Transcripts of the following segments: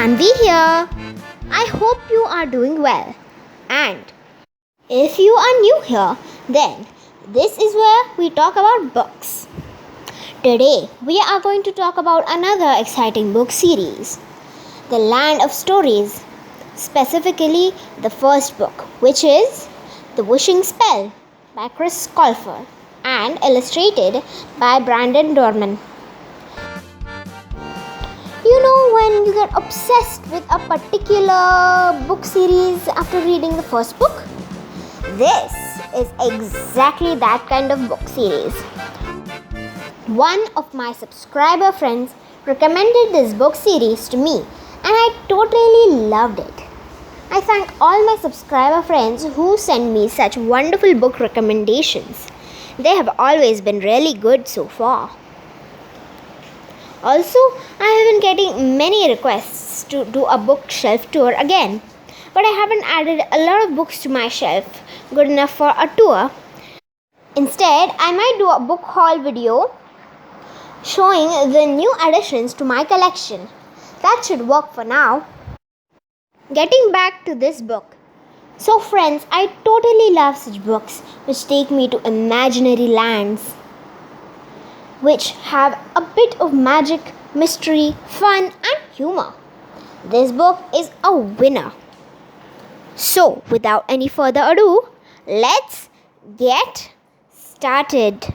Tanvi here. I hope you are doing well. And if you are new here, then this is where we talk about books. Today, we are going to talk about another exciting book series, The Land of Stories, specifically the first book, which is The Wishing Spell by Colfer and illustrated by Brandon Dorman. You know when you get obsessed with a particular book series after reading the first book? This is exactly that kind of book series. One of my subscriber friends recommended this book series to me and I totally loved it. I thank all my subscriber friends who send me such wonderful book recommendations. They have always been really good so far. Also, I have been getting many requests to do a bookshelf tour again, but I haven't added a lot of books to my shelf good enough for a tour. Instead, I might do a book haul video showing the new additions to my collection. That should work for now. Getting back to this book. So friends, I totally love such books which take me to imaginary lands, which have a bit of magic, mystery, fun and humor. This book is a winner. So, without any further ado, let's get started.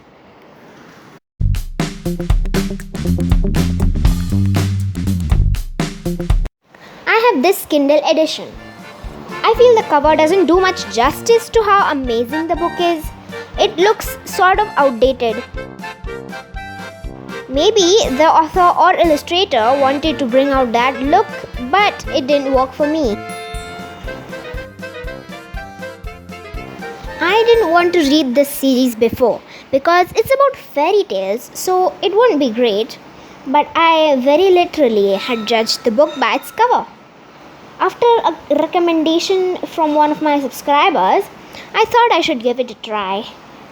I have this Kindle edition. I feel the cover doesn't do much justice to how amazing the book is. It looks sort of outdated. Maybe the author or illustrator wanted to bring out that look, but it didn't work for me. I didn't want to read this series before because it's about fairy tales, so it wouldn't be great. But I very literally had judged the book by its cover. After a recommendation from one of my subscribers, I thought I should give it a try,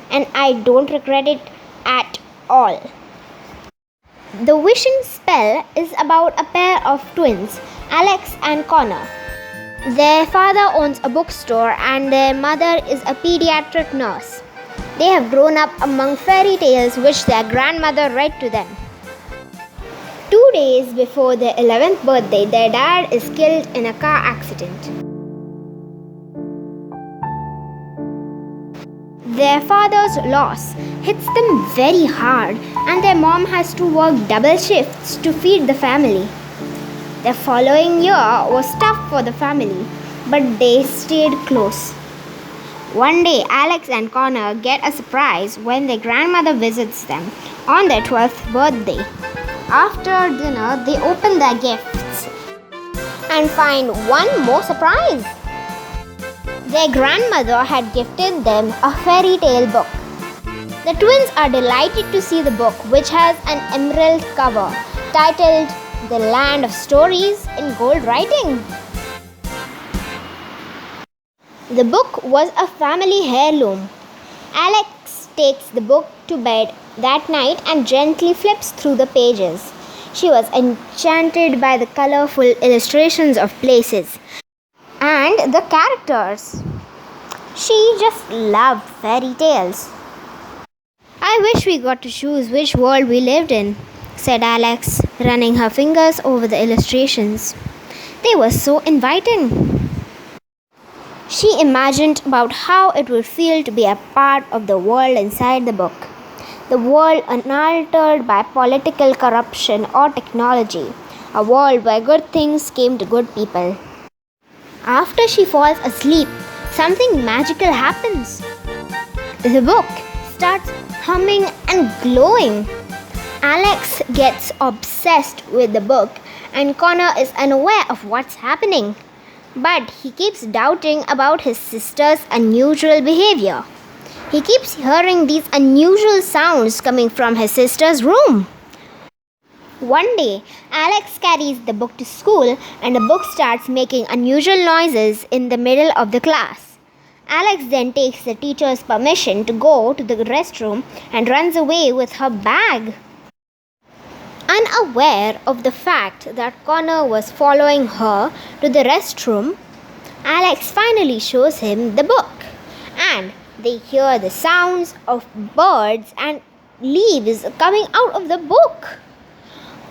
and I don't regret it at all. The Wishing Spell is about a pair of twins, Alex and Connor. Their father owns a bookstore and their mother is a pediatric nurse. They have grown up among fairy tales which their grandmother read to them. 2 days before their 11th birthday, their dad is killed in a car accident. Their father's loss hits them very hard and their mom has to work double shifts to feed the family. The following year was tough for the family, but they stayed close. One day, Alex and Connor get a surprise when their grandmother visits them on their 12th birthday. After dinner, they open their gifts and find one more surprise. Their grandmother had gifted them a fairy tale book. The twins are delighted to see the book, which has an emerald cover titled The Land of Stories in gold writing. The book was a family heirloom. Alex takes the book to bed that night and gently flips through the pages. She was enchanted by the colorful illustrations of places and the characters. She just loved fairy tales. I wish we got to choose which world we lived in, said Alex, running her fingers over the illustrations. They were so inviting. She imagined about how it would feel to be a part of the world inside the book. The world unaltered by political corruption or technology. A world where good things came to good people. After she falls asleep, something magical happens. The book starts humming and glowing. Alex gets obsessed with the book and Connor is unaware of what's happening. But he keeps doubting about his sister's unusual behavior. He keeps hearing these unusual sounds coming from his sister's room. One day, Alex carries the book to school and the book starts making unusual noises in the middle of the class. Alex then takes the teacher's permission to go to the restroom and runs away with her bag. Unaware of the fact that Connor was following her to the restroom, Alex finally shows him the book, and they hear the sounds of birds and leaves coming out of the book.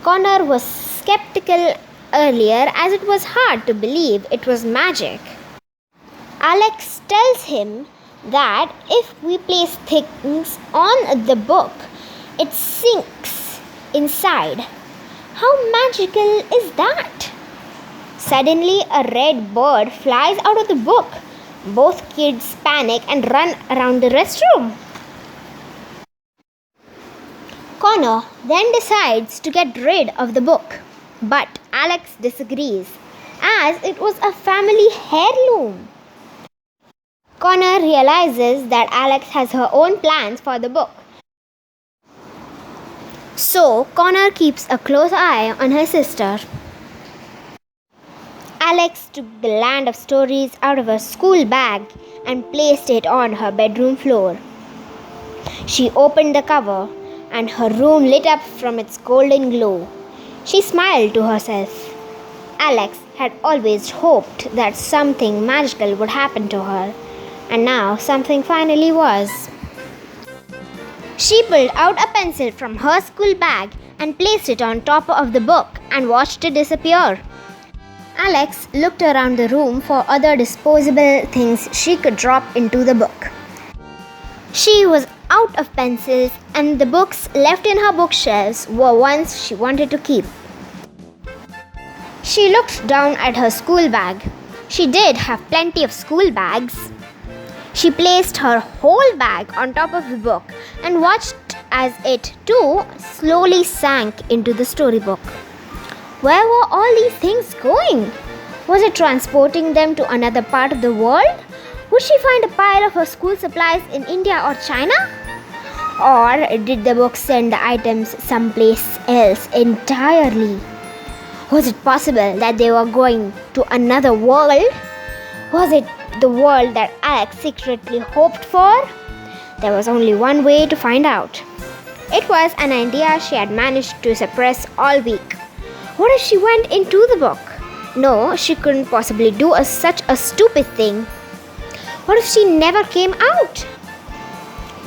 Connor was skeptical earlier as it was hard to believe it was magic. Alex tells him that if we place things on the book, it sinks inside. How magical is that? Suddenly, a red bird flies out of the book. Both kids panic and run around the restroom. Connor then decides to get rid of the book, but Alex disagrees, as it was a family heirloom. Connor realizes that Alex has her own plans for the book. So, Connor keeps a close eye on her sister. Alex took the Land of Stories out of her school bag and placed it on her bedroom floor. She opened the cover, and her room lit up from its golden glow. She smiled to herself. Alex had always hoped that something magical would happen to her, and now something finally was. She pulled out a pencil from her school bag and placed it on top of the book and watched it disappear. Alex looked around the room for other disposable things she could drop into the book. She was out of pencils, and the books left in her bookshelves were ones she wanted to keep. She looked down at her school bag. She did have plenty of school bags. She placed her whole bag on top of the book and watched as it too slowly sank into the storybook. Where were all these things going? Was it transporting them to another part of the world? Would she find a pile of her school supplies in India or China? Or did the book send the items someplace else entirely? Was it possible that they were going to another world? Was it the world that Alex secretly hoped for? There was only one way to find out. It was an idea she had managed to suppress all week. What if she went into the book? No, she couldn't possibly do such a stupid thing. What if she never came out?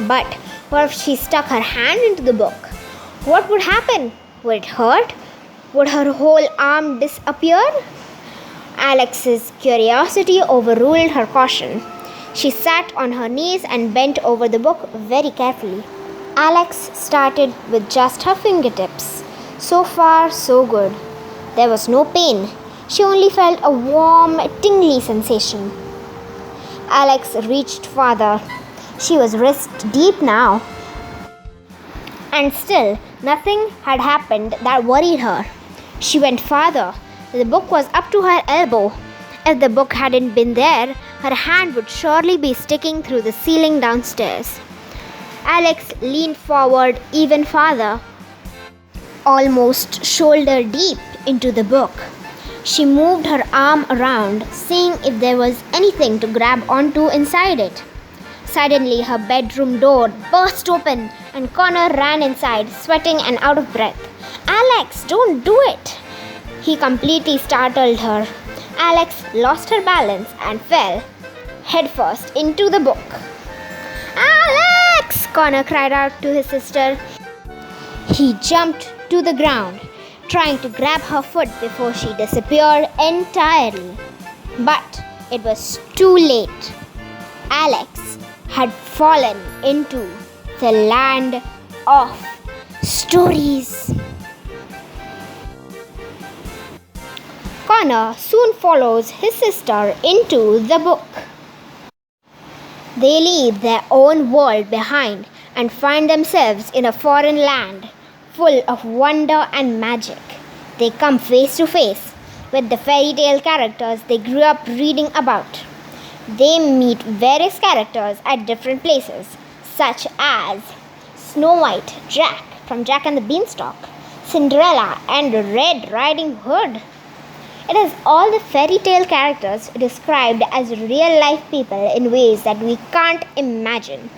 But what if she stuck her hand into the book? What would happen? Would it hurt? Would her whole arm disappear? Alex's curiosity overruled her caution. She sat on her knees and bent over the book very carefully. Alex started with just her fingertips. So far, so good. There was no pain. She only felt a warm, tingly sensation. Alex reached farther. She was wrist deep now. And still, nothing had happened that worried her. She went farther. The book was up to her elbow. If the book hadn't been there, her hand would surely be sticking through the ceiling downstairs. Alex leaned forward even farther, almost shoulder deep into the book. She moved her arm around, seeing if there was anything to grab onto inside it. Suddenly, her bedroom door burst open and Connor ran inside, sweating and out of breath. "Alex, don't do it!" He completely startled her. Alex lost her balance and fell headfirst into the book. "Alex!" Connor cried out to his sister. He jumped to the ground, trying to grab her foot before she disappeared entirely. But it was too late. Alex had fallen into the land of stories. Connor soon follows his sister into the book. They leave their own world behind and find themselves in a foreign land full of wonder and magic. They come face to face with the fairy tale characters they grew up reading about. They meet various characters at different places, such as Snow White, Jack from Jack and the Beanstalk, Cinderella, and Red Riding Hood. It is all the fairy tale characters described as real life people in ways that we can't imagine.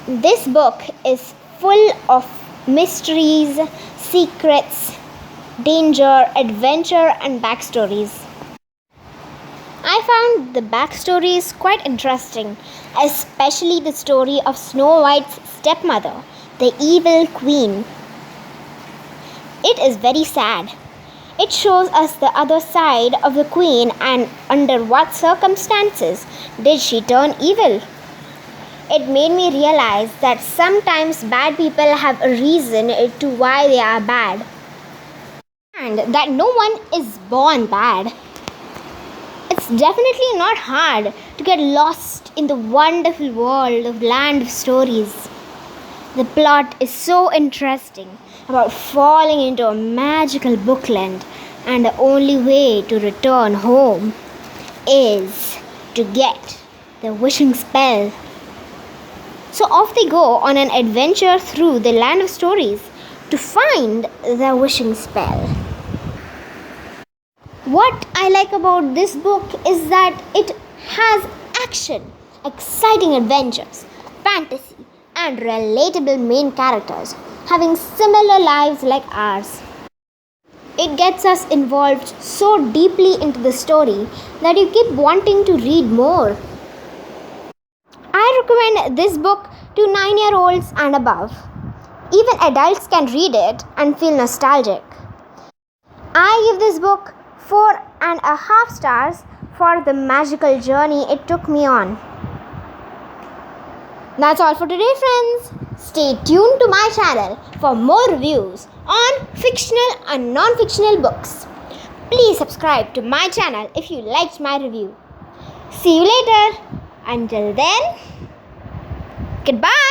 This book is full of mysteries, secrets, danger, adventure, and backstories. I found the backstories quite interesting, especially the story of Snow White's stepmother, the evil queen. It is very sad. It shows us the other side of the queen and under what circumstances did she turn evil. It made me realize that sometimes bad people have a reason to why they are bad, and that no one is born bad. It's definitely not hard to get lost in the wonderful world of Land of Stories. The plot is so interesting about falling into a magical bookland, and the only way to return home is to get the wishing spell. So off they go on an adventure through the Land of Stories to find the wishing spell. What I like about this book is that it has action, exciting adventures, fantasy, and relatable main characters having similar lives like ours. It gets us involved so deeply into the story that you keep wanting to read more. I recommend this book to 9-year-olds and above. Even adults can read it and feel nostalgic. I give this book 4.5 stars for the magical journey it took me on. That's all for today, friends. Stay tuned to my channel for more reviews on fictional and non-fictional books. Please subscribe to my channel if you liked my review. See you later. Until then, goodbye.